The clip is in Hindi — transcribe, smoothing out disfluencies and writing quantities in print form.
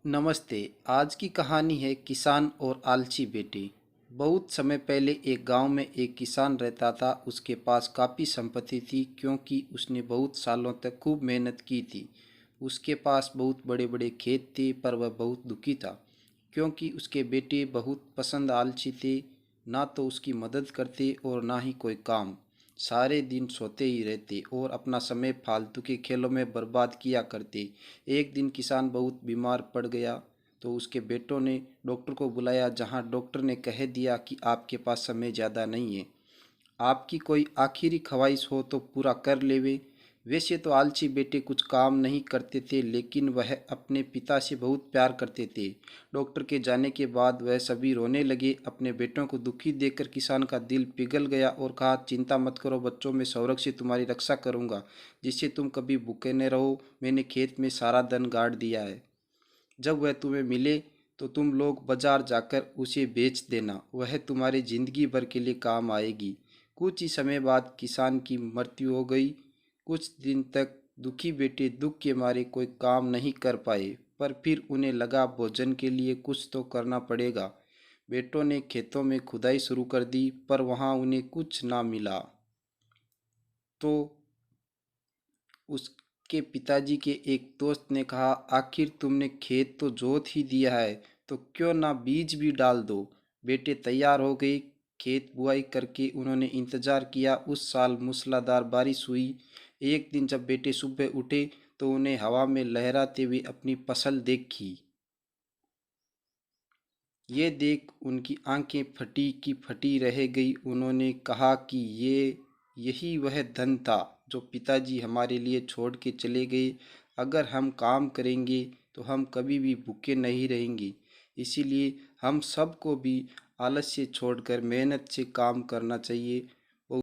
नमस्ते। आज की कहानी है किसान और आलसी बेटे। बहुत समय पहले एक गांव में एक किसान रहता था। उसके पास काफ़ी संपत्ति थी क्योंकि उसने बहुत सालों तक खूब मेहनत की थी। उसके पास बहुत बड़े बड़े खेत थे, पर वह बहुत दुखी था क्योंकि उसके बेटे बहुत पसंद आलसी थे। ना तो उसकी मदद करते और ना ही कोई काम। सारे दिन सोते ही रहते और अपना समय फालतू के खेलों में बर्बाद किया करते। एक दिन किसान बहुत बीमार पड़ गया तो उसके बेटों ने डॉक्टर को बुलाया, जहां डॉक्टर ने कह दिया कि आपके पास समय ज़्यादा नहीं है। आपकी कोई आखिरी ख्वाहिश हो तो पूरा कर लेवे। वैसे तो आलसी बेटे कुछ काम नहीं करते थे, लेकिन वह अपने पिता से बहुत प्यार करते थे। डॉक्टर के जाने के बाद वह सभी रोने लगे। अपने बेटों को दुखी देखकर किसान का दिल पिघल गया और कहा, चिंता मत करो बच्चों, मैं संरक्षित से तुम्हारी रक्षा करूंगा, जिससे तुम कभी भूखे न रहो। मैंने खेत में सारा धन गाड़ दिया है। जब वह तुम्हें मिले तो तुम लोग बाजार जाकर उसे बेच देना, वह तुम्हारी जिंदगी भर के लिए काम आएगी। कुछ ही समय बाद किसान की मृत्यु हो गई। कुछ दिन तक दुखी बेटे दुख के मारे कोई काम नहीं कर पाए, पर फिर उन्हें लगा भोजन के लिए कुछ तो करना पड़ेगा। बेटों ने खेतों में खुदाई शुरू कर दी, पर वहां उन्हें कुछ ना मिला। तो उसके पिताजी के एक दोस्त ने कहा, आखिर तुमने खेत तो जोत ही दिया है, तो क्यों ना बीज भी डाल दो। बेटे तैयार हो गए। खेत बुआई करके उन्होंने इंतजार किया। उस साल मूसलाधार बारिश हुई। एक दिन जब बेटे सुबह उठे तो उन्हें हवा में लहराते हुए अपनी फसल देखी। ये देख उनकी आंखें फटी की फटी रह गई। उन्होंने कहा कि ये यही वह धन था जो पिताजी हमारे लिए छोड़ के चले गए। अगर हम काम करेंगे तो हम कभी भी भूखे नहीं रहेंगे। इसीलिए हम सबको भी आलस्य छोड़कर मेहनत से काम करना चाहिए।